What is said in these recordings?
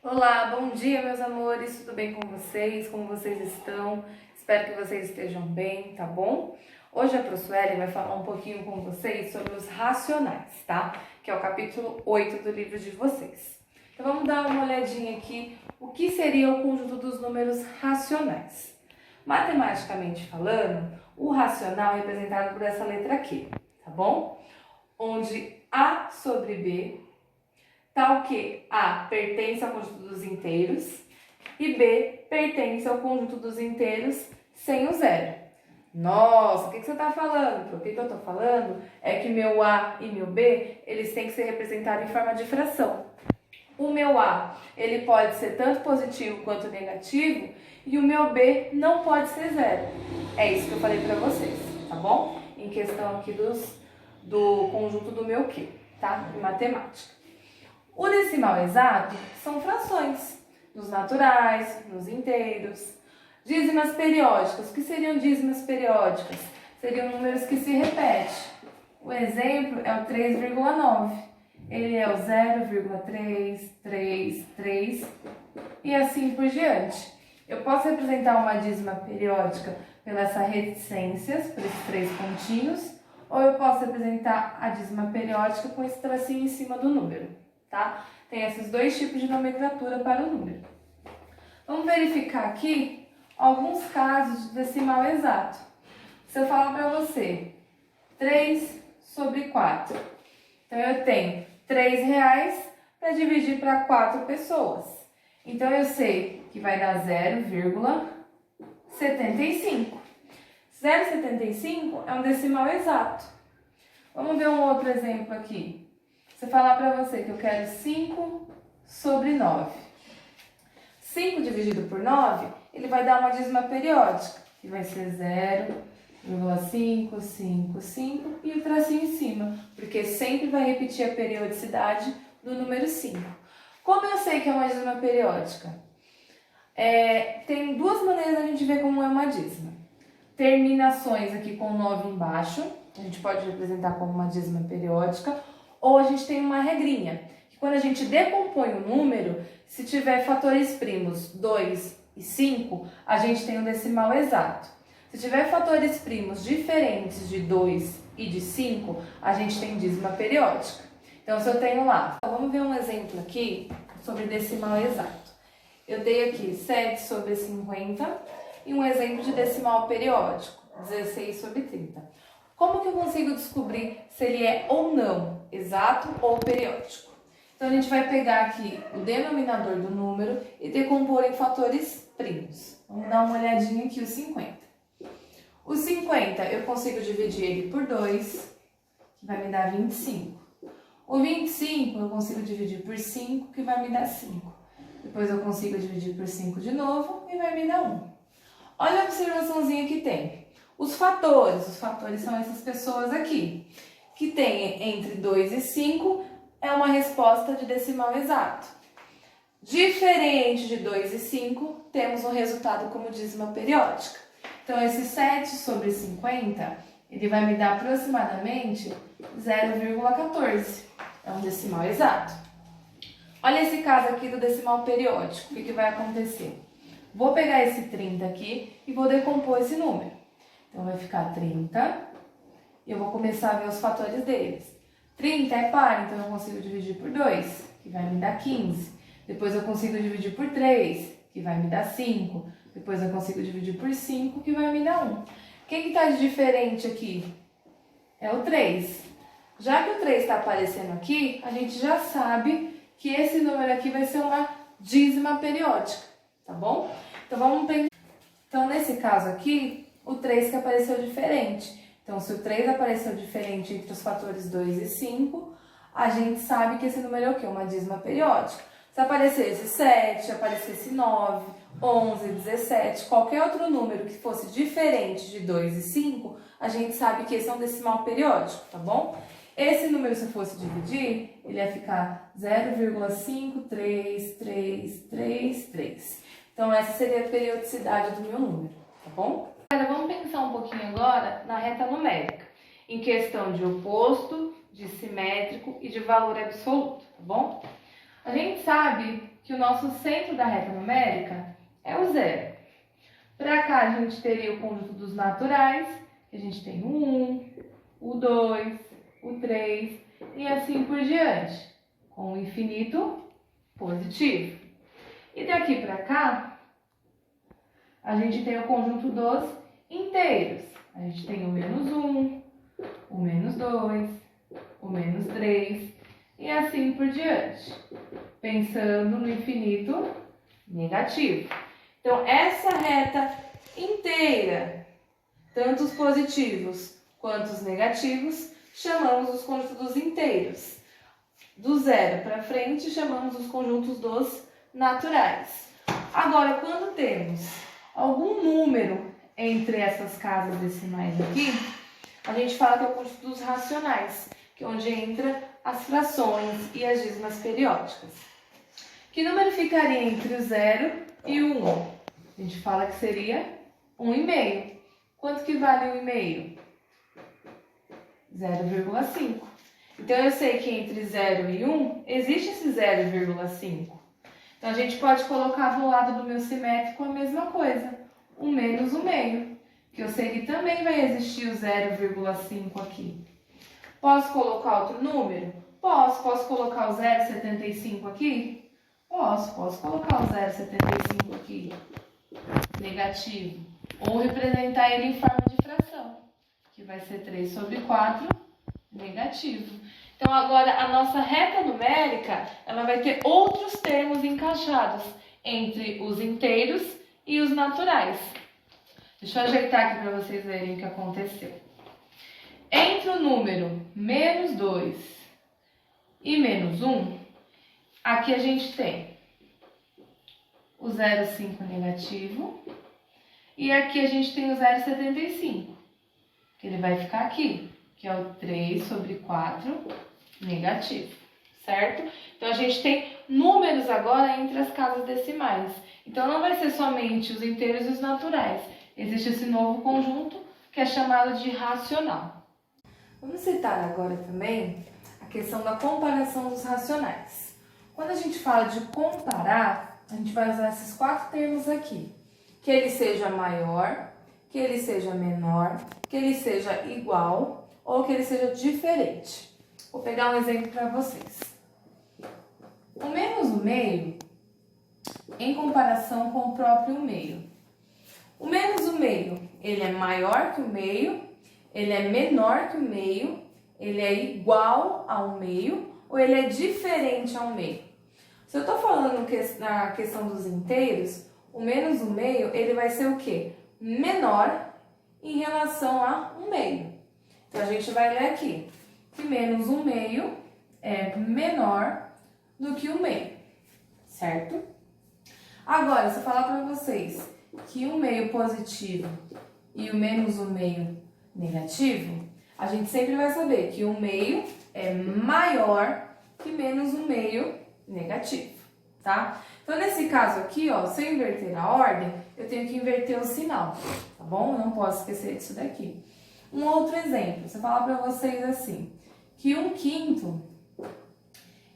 Olá, bom dia meus amores, tudo bem com vocês? Como vocês estão? Espero que vocês estejam bem, tá bom? Hoje a Prosueli vai falar um pouquinho com vocês sobre os racionais, tá? Que é o capítulo 8 do livro de vocês. Então vamos dar uma olhadinha aqui, o que seria o conjunto dos números racionais. Matematicamente falando, o racional é representado por essa letra Q, tá bom? Onde A sobre B tal que A pertence ao conjunto dos inteiros e B pertence ao conjunto dos inteiros sem o zero. Nossa, o que você está falando? O que eu estou falando é que meu A e meu B, eles têm que ser representados em forma de fração. O meu A, ele pode ser tanto positivo quanto negativo e o meu B não pode ser zero. É isso que eu falei para vocês, tá bom? Em questão aqui do conjunto do meu Q, tá? Em matemática. O decimal exato são frações, nos naturais, nos inteiros. Dízimas periódicas. O que seriam dízimas periódicas? Seriam números que se repetem. O exemplo é o 3,9. Ele é o 0,333 e assim por diante. Eu posso representar uma dízima periódica pelas reticências, por esses três pontinhos, ou eu posso representar a dízima periódica com esse tracinho em cima do número. Tá? Tem esses dois tipos de nomenclatura para o número. Vamos verificar aqui alguns casos de decimal exato. Se eu falar para você 3 sobre 4, então eu tenho R$3 para dividir para 4 pessoas. Então eu sei que vai dar 0,75. 0,75 é um decimal exato. Vamos ver um outro exemplo aqui. Se eu falar para você que eu quero 5 sobre 9. 5 dividido por 9, ele vai dar uma dízima periódica, que vai ser 0,555 e o tracinho em cima, porque sempre vai repetir a periodicidade do número 5. Como eu sei que é uma dízima periódica? Tem duas maneiras da gente ver como é uma dízima. Terminações aqui com 9 embaixo, a gente pode representar como uma dízima periódica, ou a gente tem uma regrinha, que quando a gente decompõe o número, se tiver fatores primos 2 e 5, a gente tem um decimal exato. Se tiver fatores primos diferentes de 2 e de 5, a gente tem dízima periódica. Então, se eu tenho lá, vamos ver um exemplo aqui sobre decimal exato. Eu dei aqui 7 sobre 50 e um exemplo de decimal periódico, 16 sobre 30. Como que eu consigo descobrir se ele é ou não exato ou periódico? Então, a gente vai pegar aqui o denominador do número e decompor em fatores primos. Vamos dar uma olhadinha aqui, o 50. O 50, eu consigo dividir ele por 2, que vai me dar 25. O 25, eu consigo dividir por 5, que vai me dar 5. Depois, eu consigo dividir por 5 de novo e vai me dar 1. Olha a observaçãozinha que tem. Os fatores são essas pessoas aqui, que tem entre 2 e 5, é uma resposta de decimal exato. Diferente de 2 e 5, temos um resultado como dízima periódica. Então, esse 7 sobre 50, ele vai me dar aproximadamente 0,14. É um decimal exato. Olha esse caso aqui do decimal periódico, o que vai acontecer? Vou pegar esse 30 aqui e vou decompor esse número. Então, vai ficar 30 e eu vou começar a ver os fatores deles. 30 é par, então eu consigo dividir por 2, que vai me dar 15. Depois eu consigo dividir por 3, que vai me dar 5. Depois eu consigo dividir por 5, que vai me dar 1. Quem que está de diferente aqui? É o 3. Já que o 3 está aparecendo aqui, a gente já sabe que esse número aqui vai ser uma dízima periódica, tá bom? Então, vamos pensar. Então, nesse caso aqui, o 3 que apareceu diferente. Então, se o 3 apareceu diferente entre os fatores 2 e 5, a gente sabe que esse número é o quê? Uma dízima periódica. Se aparecesse 7, aparecesse 9, 11, 17, qualquer outro número que fosse diferente de 2 e 5, a gente sabe que esse é um decimal periódico, tá bom? Esse número, se eu fosse dividir, ele ia ficar 0,53333. Então, essa seria a periodicidade do meu número, tá bom? Agora, vamos pensar um pouquinho agora na reta numérica, em questão de oposto, de simétrico e de valor absoluto, tá bom? A gente sabe que o nosso centro da reta numérica é o 0. Para cá a gente teria o conjunto dos naturais, que a gente tem o 1, o 2, o 3 e assim por diante, com o infinito positivo. E daqui para cá, a gente tem o conjunto dos inteiros. A gente tem o menos 1, o menos 2, o menos 3 e assim por diante, pensando no infinito negativo. Então, essa reta inteira, tanto os positivos quanto os negativos, chamamos os conjuntos inteiros. Do 0 para frente, chamamos os conjuntos dos naturais. Agora, quando temos algum número entre essas casas decimais aqui, a gente fala que é o conjunto dos racionais, que é onde entra as frações e as dízimas periódicas. Que número ficaria entre o 0 e o 1? A gente fala que seria 1,5. Quanto que vale 1,5? 0,5. Então, eu sei que entre 0 e 1 existe esse 0,5. Então, a gente pode colocar do lado do meu simétrico a mesma coisa, 1 menos 1,5, que eu sei que também vai existir o 0,5 aqui. Posso colocar outro número? Posso. Posso colocar o 0,75 aqui? Posso colocar o 0,75 aqui, negativo. Ou representar ele em forma de fração, que vai ser 3 sobre 4, negativo. Então, agora, a nossa reta numérica, ela vai ter outros termos encaixados entre os inteiros e os naturais. Deixa eu ajeitar aqui para vocês verem o que aconteceu. Entre o número menos 2 e menos 1, aqui a gente tem o 0,5 negativo e aqui a gente tem o 0,75, que ele vai ficar aqui, que é o 3 sobre 4 negativo, certo? Então, a gente tem números agora entre as casas decimais. Então, não vai ser somente os inteiros e os naturais. Existe esse novo conjunto que é chamado de racional. Vamos citar agora também a questão da comparação dos racionais. Quando a gente fala de comparar, a gente vai usar esses 4 termos aqui. Que ele seja maior, que ele seja menor, que ele seja igual ou que ele seja diferente. Vou pegar um exemplo para vocês. O menos o meio em comparação com o próprio meio. O menos o meio, ele é maior que o meio, ele é menor que o meio, ele é igual ao meio ou ele é diferente ao meio. Se eu estou falando na questão dos inteiros, o menos o meio, ele vai ser o quê? Menor em relação a 1/2. Então, a gente vai ler aqui que menos 1/2 é menor do que 1/2, certo? Agora, se eu falar para vocês que 1/2 positivo e o menos 1/2 negativo, a gente sempre vai saber que 1/2 é maior que menos 1/2 negativo, tá? Então, nesse caso aqui, ó, se eu inverter a ordem, eu tenho que inverter o sinal, tá bom? Eu não posso esquecer disso daqui. Um outro exemplo, se eu falar para vocês assim, que 1/5,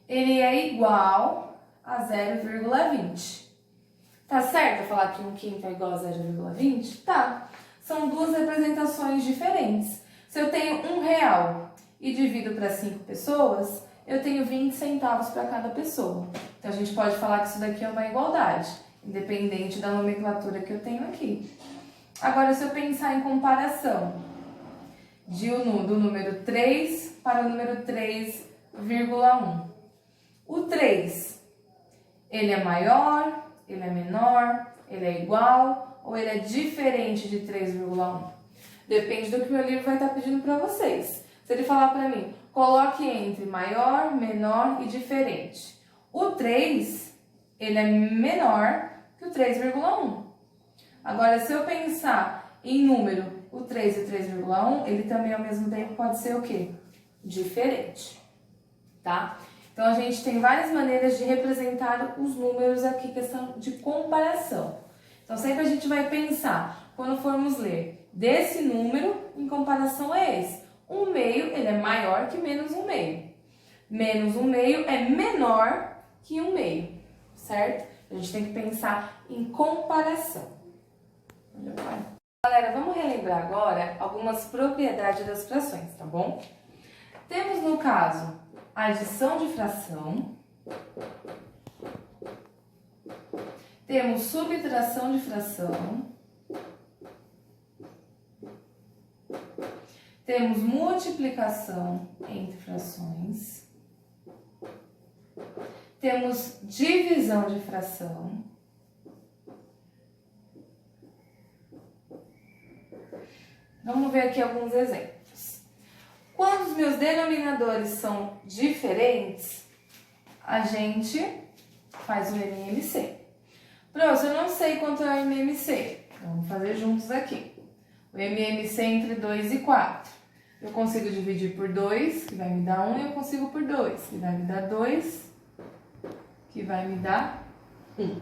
ele é igual a 0,20. Tá certo eu falar que 1/5 é igual a 0,20? Tá. São duas representações diferentes. Se eu tenho R$1 e divido para 5 pessoas, eu tenho 20 centavos para cada pessoa. Então, a gente pode falar que isso daqui é uma igualdade, independente da nomenclatura que eu tenho aqui. Agora, se eu pensar em comparação do número 3 para o número 3,1. O 3, ele é maior, ele é menor, ele é igual ou ele é diferente de 3,1? Depende do que meu livro vai estar pedindo para vocês. Se ele falar para mim, coloque entre maior, menor e diferente. O 3, ele é menor que o 3,1. Agora, se eu pensar em número, o 3 e o 3,1, ele também ao mesmo tempo pode ser o quê? Diferente, tá? Então, a gente tem várias maneiras de representar os números aqui, questão de comparação. Então, sempre a gente vai pensar, quando formos ler, desse número em comparação a esse. 1/2, ele é maior que menos 1/2. Menos 1/2 é menor que 1/2, certo? A gente tem que pensar em comparação. Galera, vamos relembrar agora algumas propriedades das frações, tá bom? Temos, no caso, a adição de fração. Temos subtração de fração. Temos multiplicação entre frações. Temos divisão de fração. Vamos ver aqui alguns exemplos. Quando os meus denominadores são diferentes, a gente faz o MMC. Professor, eu não sei quanto é o MMC. Então, vamos fazer juntos aqui. O MMC entre 2 e 4. Eu consigo dividir por 2, que vai me dar 1, e eu consigo por 2, que vai me dar 2, que vai me dar 1.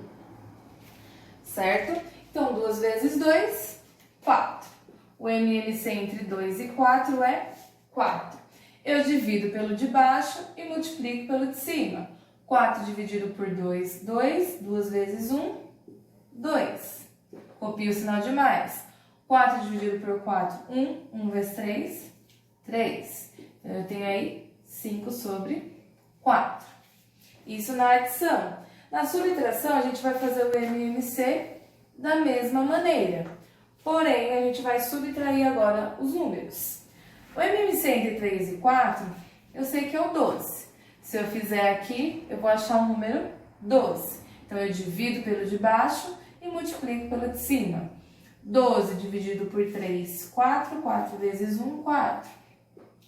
Certo? Então, 2 vezes 2, 4. O MMC entre 2 e 4 é 4. Eu divido pelo de baixo e multiplico pelo de cima. 4 dividido por 2, 2. 2 vezes 1, 2. Copio o sinal de mais. 4 dividido por 4, 1. 1 vezes 3, 3. Então, eu tenho aí 5 sobre 4. Isso na adição. Na subtração, a gente vai fazer o MMC da mesma maneira. Porém, a gente vai subtrair agora os números. O MMC entre 3 e 4, eu sei que é o 12. Se eu fizer aqui, eu vou achar o número 12. Então, eu divido pelo de baixo e multiplico pelo de cima. 12 dividido por 3, 4. 4 vezes 1, 4.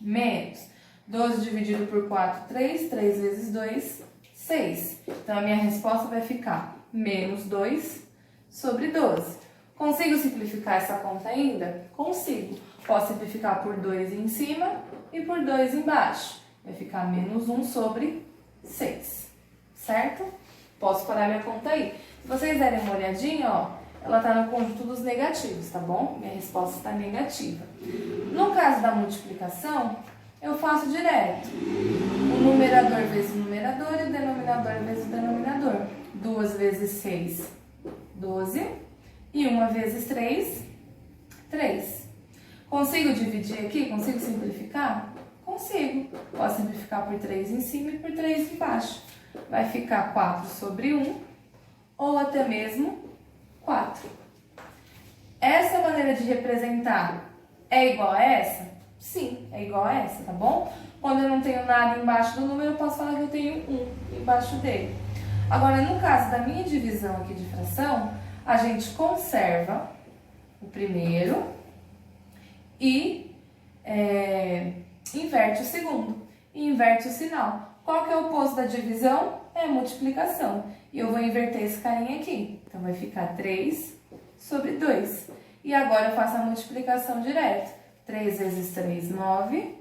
Menos. 12 dividido por 4, 3. 3 vezes 2, 6. Então, a minha resposta vai ficar menos 2 sobre 12. Consigo simplificar essa conta ainda? Consigo. Posso simplificar por 2 em cima e por 2 embaixo. Vai ficar menos 1 sobre 6. Certo? Posso parar minha conta aí. Se vocês derem uma olhadinha, ó, ela está no conjunto dos negativos, tá bom? Minha resposta está negativa. No caso da multiplicação, eu faço direto. O numerador vezes o numerador e o denominador vezes o denominador. 2 vezes 6, 12. E 1 vezes 3, 3. Consigo dividir aqui? Consigo simplificar? Consigo. Posso simplificar por 3 em cima e por 3 embaixo. Vai ficar 4 sobre 1, ou até mesmo 4. Essa maneira de representar é igual a essa? Sim, é igual a essa, tá bom? Quando eu não tenho nada embaixo do número, eu posso falar que eu tenho 1 embaixo dele. Agora, no caso da minha divisão aqui de fração, a gente conserva o primeiro e inverte o segundo. E inverte o sinal. Qual que é o oposto da divisão? É a multiplicação. E eu vou inverter esse carinha aqui. Então, vai ficar 3 sobre 2. E agora eu faço a multiplicação direto. 3 vezes 3, 9.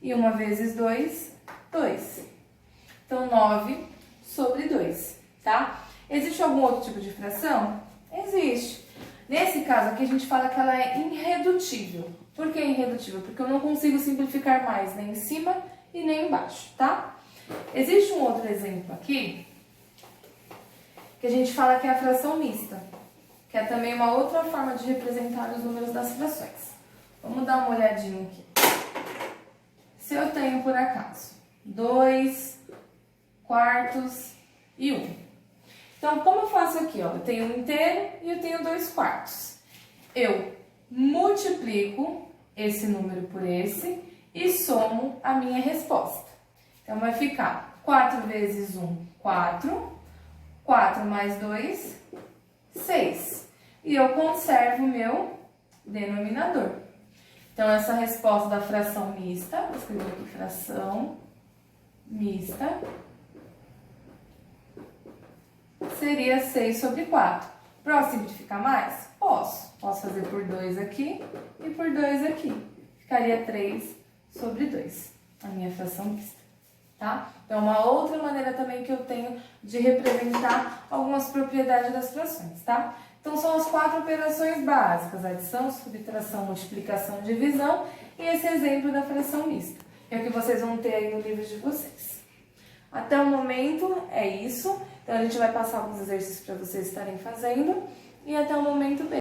E 1 vezes 2, 2. Então, 9 sobre 2, tá? Existe algum outro tipo de fração? Existe. Nesse caso aqui, a gente fala que ela é irredutível. Por que irredutível? Porque eu não consigo simplificar mais nem em cima e nem embaixo, tá? Existe um outro exemplo aqui, que a gente fala que é a fração mista, que é também uma outra forma de representar os números das frações. Vamos dar uma olhadinha aqui. Se eu tenho, por acaso, 2 quartos e 1. Então, como eu faço aqui, ó? Eu tenho 1 inteiro e eu tenho 2 quartos. Eu multiplico esse número por esse e somo a minha resposta. Então, vai ficar 4 vezes 1, 4. 4 mais 2, 6. E eu conservo o meu denominador. Então, essa resposta da fração mista, vou escrever aqui fração mista, seria 6 sobre 4. Para simplificar mais? Posso. Posso fazer por 2 aqui e por 2 aqui. Ficaria 3 sobre 2, a minha fração mista, tá? Então, uma outra maneira também que eu tenho de representar algumas propriedades das frações, tá? Então, são as 4 operações básicas: adição, subtração, multiplicação, divisão e esse exemplo da fração mista, que é o que vocês vão ter aí no livro de vocês. Até o momento é isso. Então a gente vai passar alguns exercícios para vocês estarem fazendo e até o momento B.